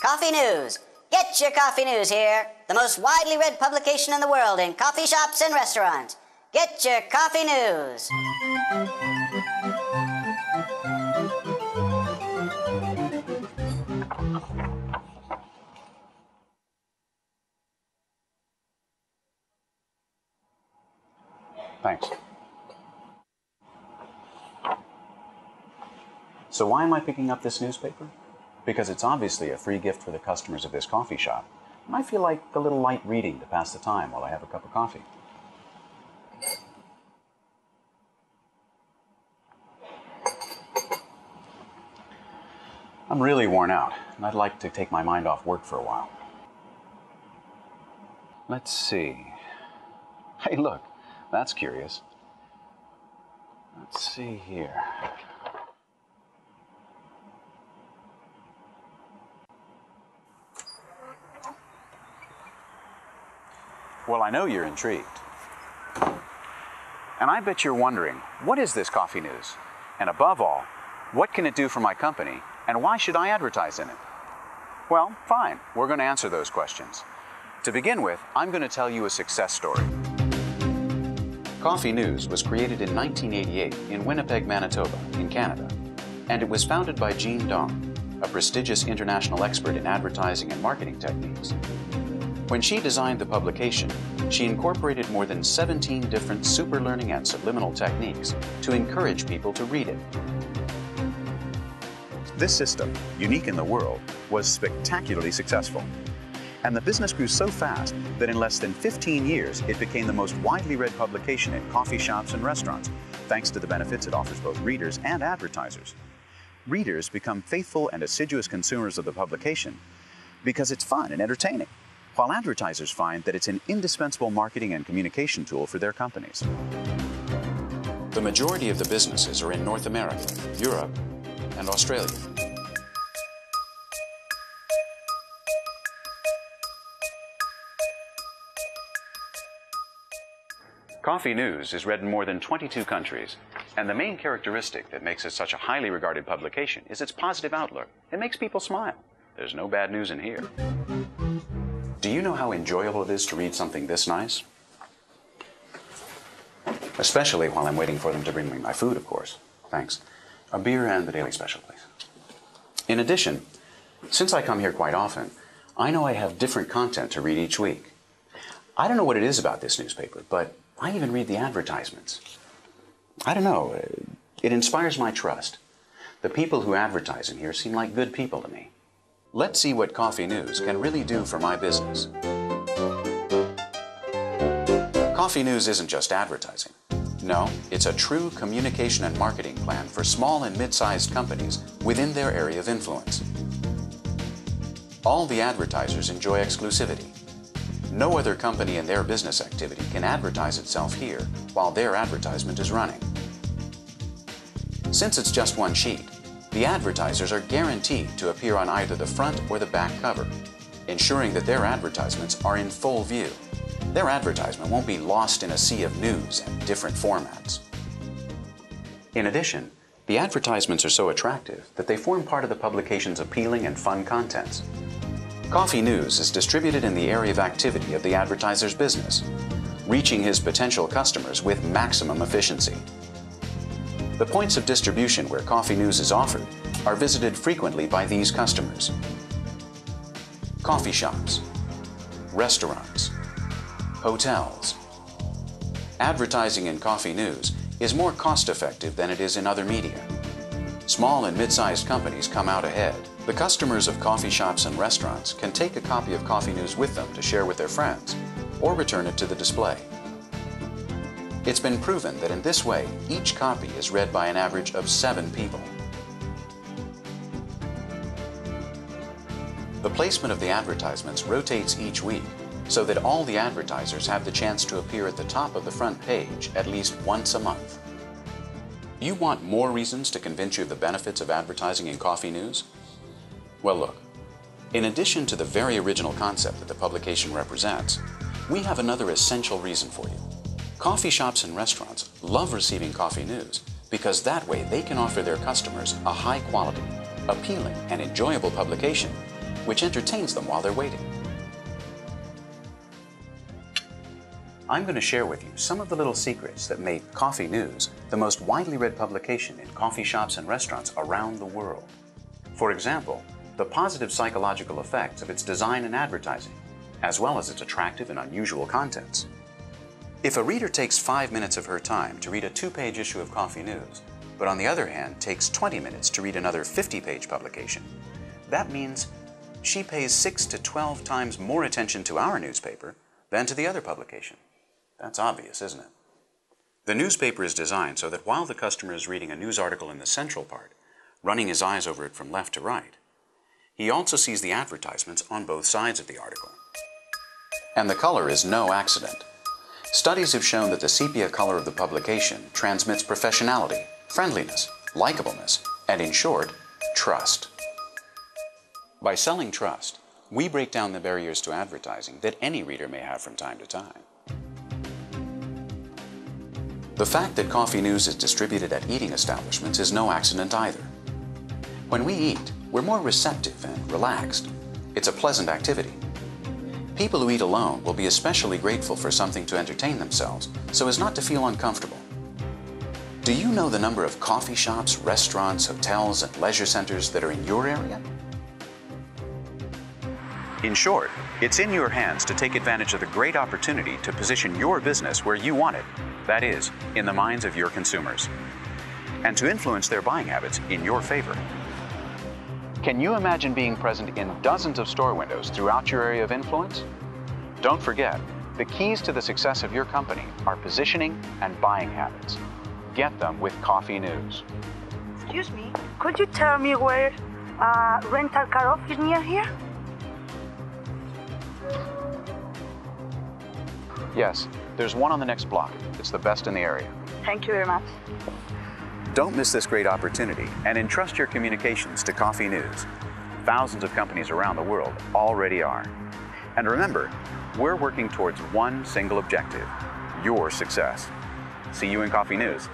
Coffee News. Get your coffee news here. The most widely read publication in the world in coffee shops and restaurants. Get your coffee news. Thanks. So why am I picking up this newspaper? Because it's obviously a free gift for the customers of this coffee shop. And I feel like a little light reading to pass the time while I have a cup of coffee. I'm really worn out, and I'd like to take my mind off work for a while. Let's see. Hey, look, that's curious. Let's see here. Well, I know you're intrigued. And I bet you're wondering, what is this coffee news? And above all, what can it do for my company? And why should I advertise in it? Well, fine, we're going to answer those questions. To begin with, I'm going to tell you a success story. Coffee News was created in 1988 in Winnipeg, Manitoba, in Canada. And it was founded by Jean Dong, a prestigious international expert in advertising and marketing techniques. When she designed the publication, she incorporated more than 17 different super learning and subliminal techniques to encourage people to read it. This system, unique in the world, was spectacularly successful. And the business grew so fast that in less than 15 years, it became the most widely read publication in coffee shops and restaurants, thanks to the benefits it offers both readers and advertisers. Readers become faithful and assiduous consumers of the publication because it's fun and entertaining, while advertisers find that it's an indispensable marketing and communication tool for their companies. The majority of the businesses are in North America, Europe, and Australia. Coffee News is read in more than 22 countries, and the main characteristic that makes it such a highly regarded publication is its positive outlook. It makes people smile. There's no bad news in here. Do you know how enjoyable it is to read something this nice? Especially while I'm waiting for them to bring me my food, of course. Thanks. A beer and the daily special, please. In addition, since I come here quite often, I know I have different content to read each week. I don't know what it is about this newspaper, but I even read the advertisements. I don't know, it inspires my trust. The people who advertise in here seem like good people to me. Let's see what Coffee News can really do for my business. Coffee News isn't just advertising. No, it's a true communication and marketing plan for small and mid-sized companies within their area of influence. All the advertisers enjoy exclusivity. No other company in their business activity can advertise itself here while their advertisement is running. Since it's just one sheet, the advertisers are guaranteed to appear on either the front or the back cover, ensuring that their advertisements are in full view. Their advertisement won't be lost in a sea of news and different formats. In addition, the advertisements are so attractive that they form part of the publication's appealing and fun contents. Coffee News is distributed in the area of activity of the advertiser's business, reaching his potential customers with maximum efficiency. The points of distribution where Coffee News is offered are visited frequently by these customers: coffee shops, restaurants, hotels. Advertising in Coffee News is more cost-effective than it is in other media. Small and mid-sized companies come out ahead. The customers of coffee shops and restaurants can take a copy of Coffee News with them to share with their friends, or return it to the display. It's been proven that in this way, each copy is read by an average of 7 people. The placement of the advertisements rotates each week so that all the advertisers have the chance to appear at the top of the front page at least once a month. You want more reasons to convince you of the benefits of advertising in Coffee News? Well, look, in addition to the very original concept that the publication represents, we have another essential reason for you. Coffee shops and restaurants love receiving Coffee News because that way they can offer their customers a high-quality, appealing, and enjoyable publication which entertains them while they're waiting. I'm going to share with you some of the little secrets that make Coffee News the most widely read publication in coffee shops and restaurants around the world. For example, the positive psychological effects of its design and advertising, as well as its attractive and unusual contents. If a reader takes 5 minutes of her time to read a 2-page issue of Coffee News, but on the other hand takes 20 minutes to read another 50-page publication, that means she pays 6 to 12 times more attention to our newspaper than to the other publication. That's obvious, isn't it? The newspaper is designed so that while the customer is reading a news article in the central part, running his eyes over it from left to right, he also sees the advertisements on both sides of the article. And the color is no accident. Studies have shown that the sepia color of the publication transmits professionality, friendliness, likableness, and in short, trust. By selling trust, we break down the barriers to advertising that any reader may have from time to time. The fact that Coffee News is distributed at eating establishments is no accident either. When we eat, we're more receptive and relaxed. It's a pleasant activity. People who eat alone will be especially grateful for something to entertain themselves so as not to feel uncomfortable. Do you know the number of coffee shops, restaurants, hotels, and leisure centers that are in your area? In short, it's in your hands to take advantage of the great opportunity to position your business where you want it, that is, in the minds of your consumers, and to influence their buying habits in your favor. Can you imagine being present in dozens of store windows throughout your area of influence? Don't forget, the keys to the success of your company are positioning and buying habits. Get them with Coffee News. Excuse me, could you tell me where a rental car office near here? Yes, there's one on the next block. It's the best in the area. Thank you very much. Don't miss this great opportunity and entrust your communications to Coffee News. Thousands of companies around the world already are. And remember, we're working towards one single objective: your success. See you in Coffee News.